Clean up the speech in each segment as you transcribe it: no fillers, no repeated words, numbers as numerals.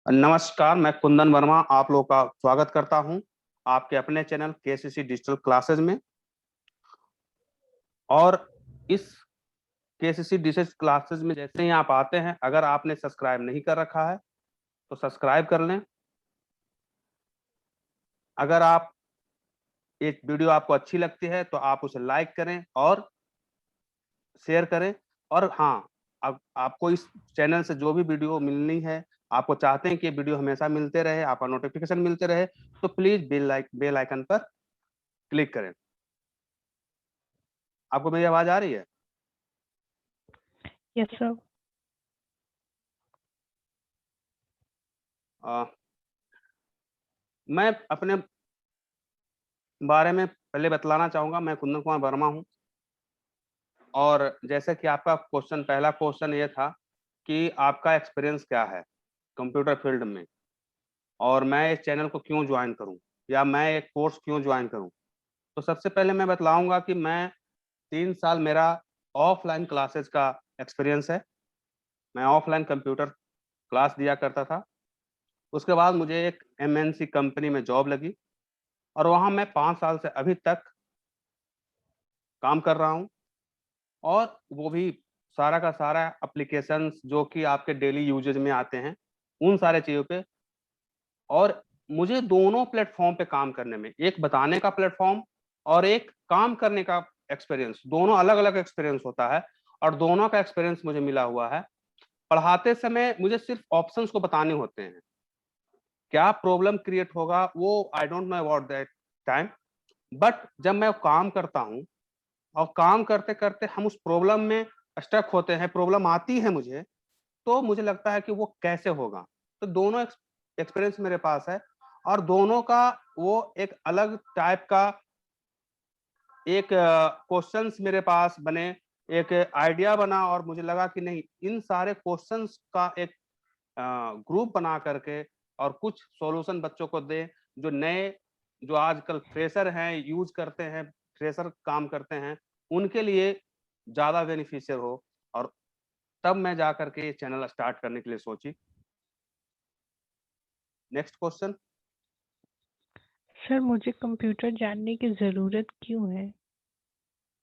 नमस्कार, मैं कुंदन वर्मा आप लोगों का स्वागत करता हूं आपके अपने चैनल केसीसी डिजिटल क्लासेस में। और इस केसीसी डिजिटल क्लासेस में जैसे ही आप आते हैं, अगर आपने सब्सक्राइब नहीं कर रखा है तो सब्सक्राइब कर लें। अगर आप एक वीडियो आपको अच्छी लगती है तो आप उसे लाइक करें और शेयर करें। और हाँ, अब आपको इस चैनल से जो भी वीडियो मिलनी है, आपको चाहते हैं कि वीडियो हमेशा मिलते रहे, आपका नोटिफिकेशन मिलते रहे, तो प्लीज बेल आइकन पर क्लिक करें। आपको मेरी आवाज आ रही है? Yes, sir. आ, मैं अपने बारे में पहले बतलाना चाहूंगा। मैं कुंदन कुमार वर्मा हूं। और जैसे कि आपका पहला क्वेश्चन ये था कि आपका एक्सपीरियंस क्या है कंप्यूटर फील्ड में, और मैं इस चैनल को क्यों ज्वाइन करूं या मैं एक कोर्स क्यों ज्वाइन करूं। तो सबसे पहले मैं बतलाऊंगा कि मैं 3 साल मेरा ऑफलाइन क्लासेस का एक्सपीरियंस है। मैं ऑफलाइन कंप्यूटर क्लास दिया करता था। उसके बाद मुझे एक एमएनसी कंपनी में जॉब लगी और वहां मैं 5 साल से अभी तक काम कर रहा हूं। और वो भी सारा का सारा एप्लीकेशंस जो कि आपके डेली यूजेज में आते हैं, उन सारे चीजों पे। और मुझे दोनों प्लेटफॉर्म पे काम करने में, एक बताने का प्लेटफॉर्म और एक काम करने का एक्सपीरियंस, दोनों अलग अलग एक्सपीरियंस होता है। और दोनों का एक्सपीरियंस मुझे मिला हुआ है। पढ़ाते समय मुझे सिर्फ ऑप्शंस को बताने होते हैं, क्या प्रॉब्लम क्रिएट होगा वो I don't know about that time. But जब मैं काम करता हूँ और काम करते करते हम उस प्रॉब्लम में स्टक होते हैं, प्रॉब्लम आती है मुझे, तो मुझे लगता है कि वो कैसे होगा। तो दोनों एक्सपीरियंस मेरे पास है। और दोनों का वो एक अलग टाइप का एक क्वेश्चंस मेरे पास बने, एक आइडिया बना। और मुझे लगा कि नहीं, इन सारे क्वेश्चंस का एक ग्रुप बना करके और कुछ सॉल्यूशन बच्चों को दे, जो नए, जो आजकल फ्रेशर हैं, यूज करते हैं, फ्रेशर काम करते हैं, उनके लिए ज्यादा बेनिफिशियल हो। और तब मैं जा करके ये चैनल स्टार्ट करने के लिए सोची। Next question. सर मुझे कंप्यूटर जानने की ज़रूरत क्यों है?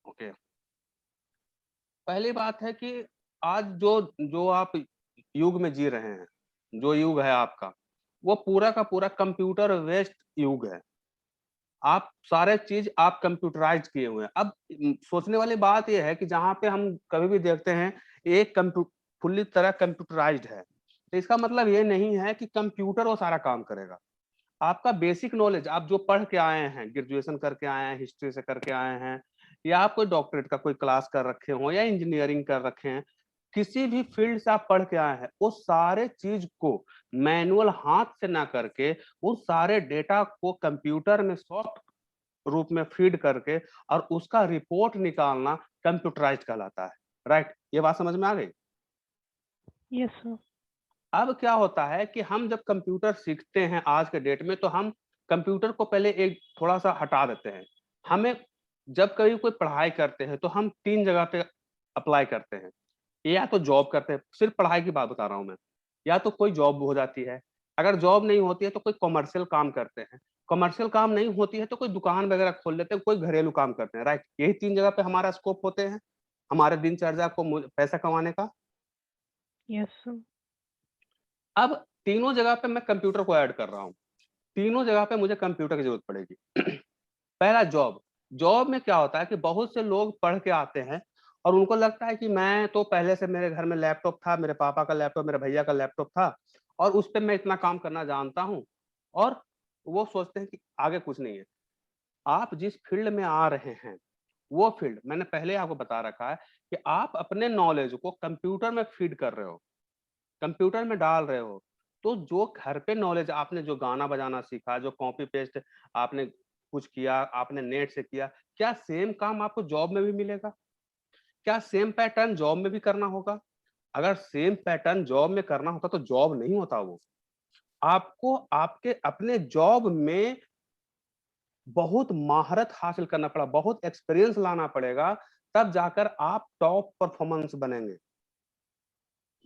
ओके, पहली बात है कि आज जो जो आप युग में जी रहे हैं, जो युग है आपका, वो पूरा का पूरा कंप्यूटर बेस्ड युग है। आप सारे चीज आप कंप्यूटराइज किए हुए हैं। अब सोचने वाली बात यह है कि जहां पे हम कभी भी देखते हैं एक फुल्ली तरह कंप्यूटराइज्ड है, तो इसका मतलब ये नहीं है कि कंप्यूटर वो सारा काम करेगा। आपका बेसिक नॉलेज, आप जो पढ़ के आए हैं, ग्रेजुएशन करके आए हैं, हिस्ट्री से करके आए हैं, या आप कोई डॉक्टरेट का कोई क्लास कर रखे हो या इंजीनियरिंग कर रखे हैं, किसी भी फील्ड से आप पढ़ के आए हैं, उस सारे चीज को मैनुअल हाथ से ना करके उस सारे डेटा को कंप्यूटर में सॉफ्ट रूप में फीड करके और उसका रिपोर्ट निकालना कंप्यूटराइज कहलाता है। राइट, ये बात समझ में आ गई? Yes sir. अब क्या होता है कि हम जब कंप्यूटर सीखते हैं आज के डेट में, तो हम कंप्यूटर को पहले एक थोड़ा सा हटा देते हैं। हमें जब कभी कोई पढ़ाई करते हैं तो हम 3 जगह पे अप्लाई करते हैं। या तो जॉब करते हैं, सिर्फ पढ़ाई की बात बता रहा हूं मैं, या तो कोई जॉब हो जाती है। अगर जॉब नहीं होती है तो कोई कॉमर्शियल काम करते हैं। कॉमर्शियल काम नहीं होती है तो कोई दुकान वगैरह खोल लेते हैं, कोई घरेलू काम करते हैं। राइट, यही 3 जगह पे हमारा स्कोप होते हैं हमारे दिनचर्या को पैसा कमाने का। Yes sir. अब तीनों जगह पे मैं कंप्यूटर को ऐड कर रहा हूँ। तीनों जगह पे मुझे कंप्यूटर की जरूरत पड़ेगी। पहला, जॉब। जॉब में क्या होता है कि बहुत से लोग पढ़ के आते हैं और उनको लगता है कि मैं तो पहले से, मेरे घर में लैपटॉप था, मेरे पापा का लैपटॉप, मेरे भैया का लैपटॉप था, और उस पर मैं इतना काम करना जानता हूँ। और वो सोचते हैं कि आगे कुछ नहीं है। आप जिस फील्ड में आ रहे हैं, वो फील्ड मैंने पहले आपको बता रखा है कि आप अपने नॉलेज को कंप्यूटर में फीड कर रहे हो, कंप्यूटर में डाल रहे हो। तो जो घर पे नॉलेज आपने, जो गाना बजाना सीखा, जो कॉपी पेस्ट आपने कुछ किया, आपने नेट से किया, क्या सेम काम आपको जॉब में भी मिलेगा? क्या सेम पैटर्न जॉब में भी करना होगा? अगर सेम पैटर्न जॉब में करना होता तो जॉब नहीं होता वो। आपको आपके अपने जॉब में बहुत महारत हासिल करना पड़ा, बहुत एक्सपीरियंस लाना पड़ेगा, तब जाकर आप टॉप परफॉर्मेंस बनेंगे।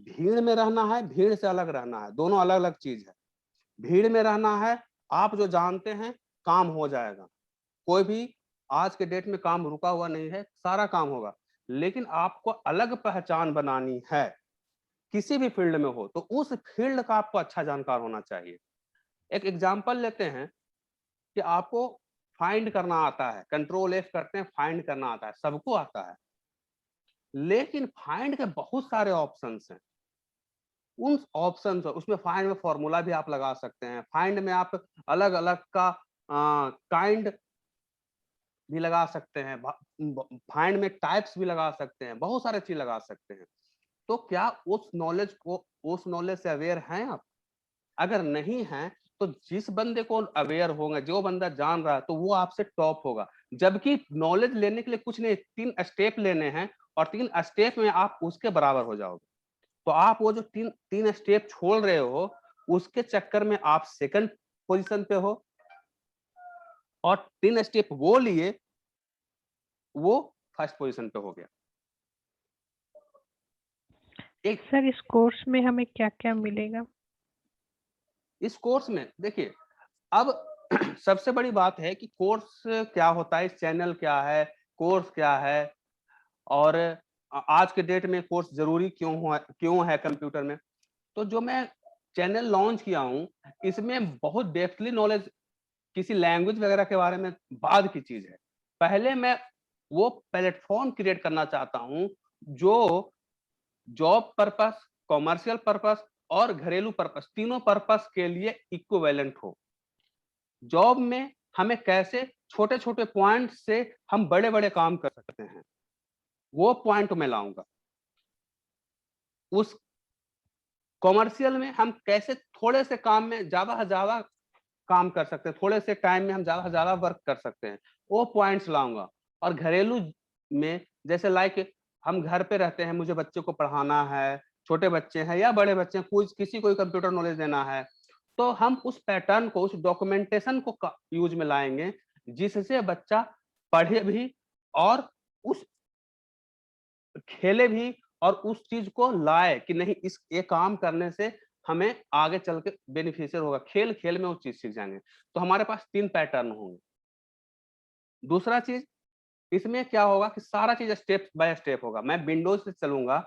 भीड़ में रहना है, भीड़ से अलग रहना है, दोनों अलग अलग चीज है। भीड़ में रहना है, आप जो जानते हैं काम हो जाएगा, कोई भी आज के डेट में काम रुका हुआ नहीं है, सारा काम होगा। लेकिन आपको अलग पहचान बनानी है, किसी भी फील्ड में हो तो उस फील्ड का आपको अच्छा जानकार होना चाहिए। एक एग्जांपल लेते हैं कि आपको फाइंड करना आता है, कंट्रोल एफ करते हैं, फाइंड करना आता है, सबको आता है। लेकिन फाइंड के बहुत सारे ऑप्शंस हैं। उन ऑप्शंस उसमें फाइंड में फॉर्मूला भी आप लगा सकते हैं, फाइंड में आप अलग अलग का काइंड भी लगा सकते हैं, फाइंड में टाइप्स भी लगा सकते हैं, बहुत सारे चीज लगा सकते हैं। तो क्या उस नॉलेज से अवेयर हैं आप? अगर नहीं है तो जिस बंदे को अवेयर होगा, जो बंदा जान रहा है, तो वो आपसे टॉप होगा। जबकि नॉलेज लेने के लिए कुछ नहीं, 3 स्टेप लेने हैं और 3 स्टेप में आप उसके बराबर हो जाओगे। तो आप वो जो 3 स्टेप छोड़ रहे हो, उसके चक्कर में आप सेकंड पोजीशन पे हो, और 3 स्टेप वो लिए, वो फर्स्ट पोजीशन पे हो गया। एक सर इस कोर्स में हमें क्या-क्या मिलेगा? इस कोर्स में देखिए, अब सबसे बड़ी बात है कि कोर्स क्या होता है, इस चैनल क्या है, कोर्स क्या है, और आज के डेट में कोर्स जरूरी क्यों है कंप्यूटर में। तो जो मैं चैनल लॉन्च किया हूँ, इसमें बहुत डेप्थली नॉलेज किसी लैंग्वेज वगैरह के बारे में बाद की चीज है। पहले मैं वो प्लेटफॉर्म क्रिएट करना चाहता हूँ जो जॉब पर्पस, कॉमर्शियल पर्पस और घरेलू पर्पस, तीनों पर्पस के लिए इक्विवेलेंट हो। जॉब में हमें कैसे छोटे-छोटे पॉइंट से हम बड़े-बड़े काम कर सकते हैं, वो पॉइंट मैं लाऊँगा। उस कॉमर्शियल में हम कैसे थोड़े से काम में ज़्यादा से ज़्यादा काम कर सकते हैं, थोड़े से टाइम में हम ज़्यादा से ज़्यादा वर्क कर सकते हैं, वो पॉइंट्स लाऊँगा। और घरेलू में जैसे लाइक हम घर पे रहते हैं, मुझे बच्चे को पढ़ाना है, छोटे बच्चे हैं या बड़े बच्चे हैं, कुछ किसी को कंप्यूटर नॉलेज देना है, तो हम उस पैटर्न को, उस डॉक्यूमेंटेशन को यूज में लाएँगे, जिससे बच्चा पढ़े भी और उस खेले भी और उस चीज को लाए कि नहीं, इस ये काम करने से हमें आगे चल के बेनिफिशियल होगा। खेल खेल में वो चीज सीख जाएंगे। तो हमारे पास 3 पैटर्न होंगे। दूसरा चीज, इसमें क्या होगा कि सारा चीज स्टेप बाय स्टेप होगा। मैं विंडोज से चलूंगा,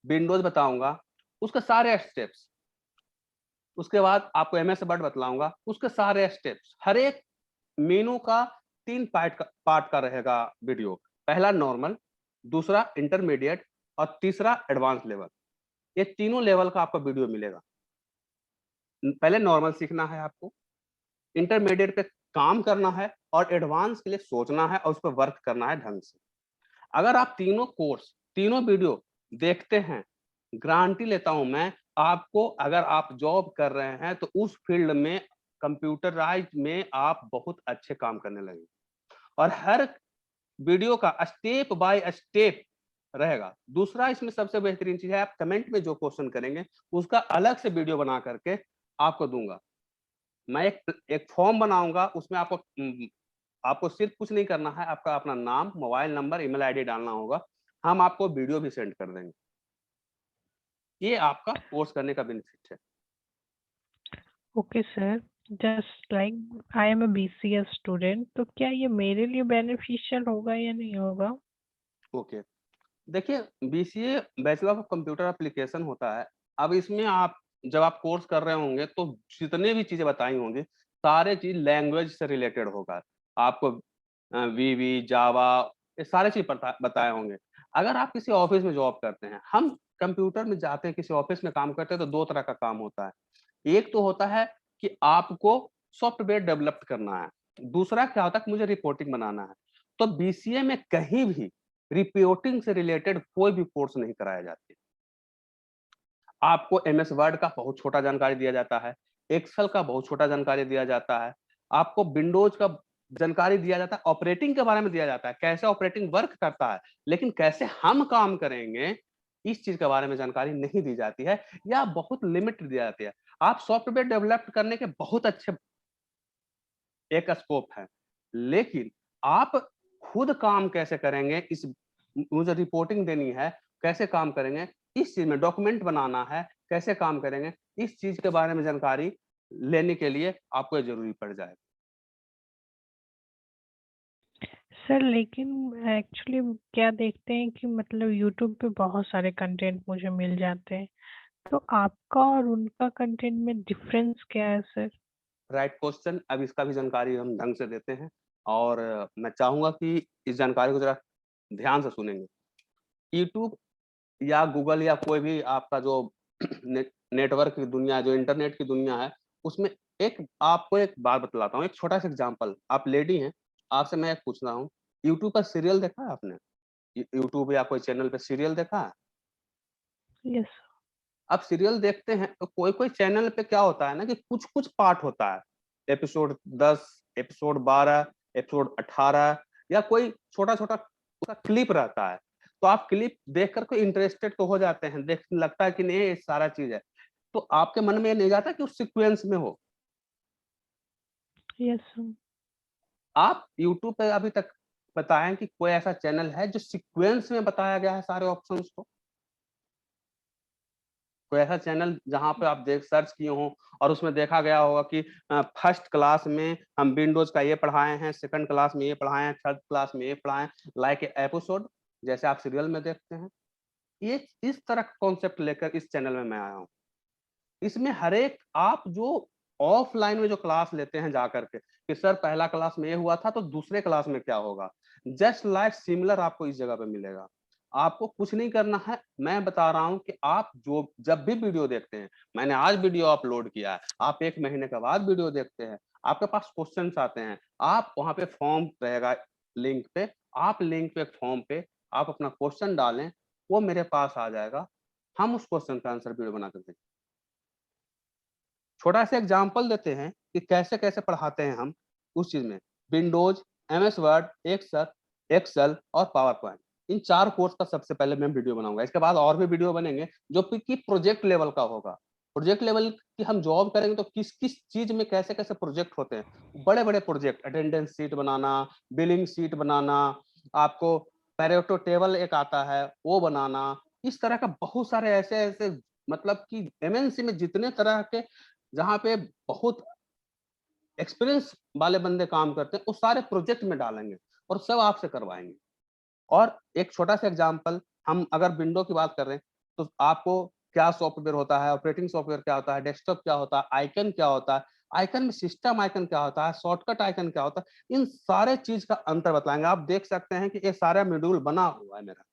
विंडोज बताऊंगा, उसके सारे स्टेप्स। उसके बाद आपको एमएस वर्ड बतलाऊंगा, उसके सारे स्टेप्स। हर एक मेनू का 3 पार्ट का रहेगा वीडियो। पहला नॉर्मल, दूसरा इंटरमीडिएट और तीसरा एडवांस लेवल। ये तीनों लेवल का आपको वीडियो मिलेगा। पहले नॉर्मल सीखना है आपको, इंटरमीडिएट पे काम करना है और एडवांस के लिए सोचना है और उस पर वर्क करना है ढंग से। अगर आप तीनों कोर्स, तीनों वीडियो देखते हैं, गारंटी लेता हूं मैं आपको, अगर आप जॉब कर रहे हैं तो उस फील्ड में कंप्यूटराइज में आप बहुत अच्छे काम करने लगेंगे। और हर वीडियो का स्टेप बाय स्टेप रहेगा। दूसरा इसमें सबसे बेहतरीन चीज है, आप कमेंट में जो क्वेश्चन करेंगे उसका अलग से वीडियो बना करके आपको दूंगा। मैं एक फॉर्म बनाऊंगा, उसमें आपको सिर्फ कुछ नहीं करना है, आपका अपना नाम, मोबाइल नंबर, ईमेल आईडी डालना होगा। हम आपको वीडियो भी सेंड कर देंगे। ये आपका कोर्स करने का बेनिफिट है। Okay sir, just like I am a BCA student, तो क्या ये मेरे लिए बेनिफिशियल होगा या नहीं होगा? ओके, देखिए, BCA bachelor of computer application होता है। अब इसमें आप जब आप कोर्स कर रहे होंगे तो जितने भी चीजें बताई होंगी, सारे चीज लैंग्वेज से रिलेटेड होगा। आपको वीवी, जावा, ये सारे चीज बताए होंगे। अगर आप किसी ऑफिस में जॉब करते हैं, हम कंप्यूटर में जाते हैं, किसी ऑफिस में काम करते हैं, तो 2 तरह का काम होता है। एक तो होता है कि आपको सॉफ्टवेयर डेवलप करना है, दूसरा क्या होता है कि मुझे रिपोर्टिंग बनाना है। तो बीसीए में कहीं भी रिपोर्टिंग से रिलेटेड कोई भी कोर्स नहीं कराया जाती। आपको एमएस वर्ड का बहुत छोटा जानकारी दिया जाता है, एक्सेल का बहुत छोटा जानकारी दिया जाता है, आपको विंडोज का जानकारी दिया जाता है, ऑपरेटिंग के बारे में दिया जाता है, कैसे ऑपरेटिंग वर्क करता है, लेकिन कैसे हम काम करेंगे, इस चीज के बारे में जानकारी नहीं दी जाती है, या बहुत लिमिट दी जाती है। आप सॉफ्टवेयर डेवलप करने के बहुत अच्छे एक स्कोप है, लेकिन आप खुद काम कैसे करेंगे, इस मुझे रिपोर्टिंग देनी है, कैसे काम करेंगे, इस चीज में डॉक्यूमेंट बनाना है, कैसे काम करेंगे, इस चीज के बारे में जानकारी लेने के लिए आपको ये जरूरी पड़ जाएगा। सर लेकिन एक्चुअली क्या देखते हैं कि मतलब यूट्यूब पे बहुत सारे कंटेंट मुझे मिल जाते हैं, तो आपका और उनका कंटेंट में डिफरेंस क्या है सर? Right question. अब इसका भी जानकारी हम ढंग से देते हैं, और मैं चाहूंगा कि इस जानकारी को जरा ध्यान से सुनेंगे। यूट्यूब या गूगल या कोई भी आपका जो नेटवर्क की दुनिया, जो इंटरनेट की दुनिया है, उसमें आपको एक बात बतलाता हूँ, एक छोटा सा एग्जांपल। आप लेडी हैं, आपसे मैं एक पूछ रहा हूँ, यूट्यूब पर सीरियल देखा है आपने? यूट्यूब या कोई चैनल पे सीरियल देखा है? यस। आप सीरियल देखते हैं तो कोई कोई चैनल पे क्या होता है ना कि कुछ कुछ पार्ट होता है, एपिसोड 10, एपिसोड 12, एपिसोड 18, या कोई छोटा छोटा उसका क्लिप रहता है। तो आप क्लिप देख कर कोई इंटरेस्टेड तो हो जाते हैं, देख लगता है कि नहीं ये सारा चीज है, तो आपके मन में ये नहीं जाता कि उस सीक्वेंस में हो। Yes sir. आप यूट्यूब पे अभी तक बताएं कि कोई ऐसा चैनल है जो सीक्वेंस में बताया गया है सारे ऑप्शंस को? कोई ऐसा चैनल जहां पे आप देख सर्च किए हो और उसमें देखा गया होगा कि फर्स्ट क्लास में हम विंडोज का ये पढ़ाए हैं, सेकंड क्लास में ये पढ़ाए हैं, थर्ड क्लास में ये पढ़ाए हैं, लाइक एपिसोड, जैसे आप सीरियल में देखते हैं। ये इस तरह का कॉन्सेप्ट लेकर इस चैनल में मैं आया हूँ। इसमें हर एक आप जो ऑफलाइन में जो क्लास लेते हैं जाकर के कि सर पहला क्लास में ये हुआ था तो दूसरे क्लास में क्या होगा, जस्ट लाइक सिमिलर आपको इस जगह पे मिलेगा। आपको कुछ नहीं करना है, मैं बता रहा हूं कि आप जो जब भी वीडियो देखते हैं, मैंने आज वीडियो अपलोड किया है, आप 1 महीने के बाद वीडियो देखते हैं, आपके पास क्वेश्चंस आते हैं, आप वहां पे फॉर्म रहेगा लिंक पे, आप लिंक पे फॉर्म पे आप अपना क्वेश्चन डालें, वो मेरे पास आ जाएगा, हम उस क्वेश्चन का आंसर वीडियो बना कर देंगे। छोटा सा एग्जांपल देते हैं कि कैसे कैसे पढ़ाते हैं हम उस चीज में। Windows, MS Word, Excel, Excel और पावर पॉइंट, इन 4 कोर्स का सबसे पहले मैं वीडियो बनाऊंगा। इसके बाद और भी वीडियो बनेंगे जो कि प्रोजेक्ट लेवल का होगा। प्रोजेक्ट लेवल की हम जॉब करेंगे तो किस किस चीज में कैसे कैसे प्रोजेक्ट होते हैं, बड़े बड़े प्रोजेक्ट, अटेंडेंस शीट बनाना, बिलिंग शीट बनाना, आपको पैरेटो टेबल एक आता है वो बनाना, इस तरह का बहुत सारे ऐसे ऐसे, मतलब कि एमएनसी में जितने तरह के जहाँ पे बहुत एक्सपीरियंस वाले बंदे काम करते हैं, उस सारे प्रोजेक्ट में डालेंगे और सब आपसे करवाएंगे। और एक छोटा सा एग्जांपल, हम अगर विंडो की बात कर रहे हैं तो आपको क्या सॉफ्टवेयर होता है, ऑपरेटिंग सॉफ्टवेयर क्या होता है, डेस्कटॉप क्या होता है, आइकन क्या होता है, आइकन में सिस्टम आइकन क्या होता है, शॉर्टकट आइकन क्या होता है, इन सारे चीज का अंतर बताएंगे। आप देख सकते हैं कि ये सारा मॉड्यूल बना हुआ है मेरा।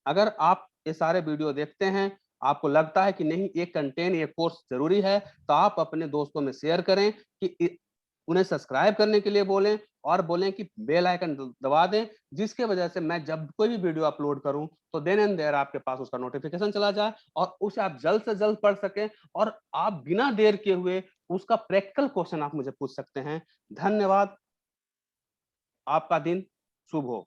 अगर आप ये सारे वीडियो देखते हैं, आपको लगता है कि नहीं ये कंटेंट, ये कोर्स जरूरी है, तो आप अपने दोस्तों में शेयर करें कि उन्हें सब्सक्राइब करने के लिए बोलें और बोलें कि बेल आइकन दबा दें, जिसके वजह से मैं जब कोई भी वीडियो अपलोड करूं तो देन एंड देयर आपके पास उसका नोटिफिकेशन चला जाए और उसे आप जल्द से जल्द पढ़ सकें और आप बिना देर किए हुए उसका प्रैक्टिकल क्वेश्चन आप मुझे पूछ सकते हैं। धन्यवाद। आपका दिन शुभ हो।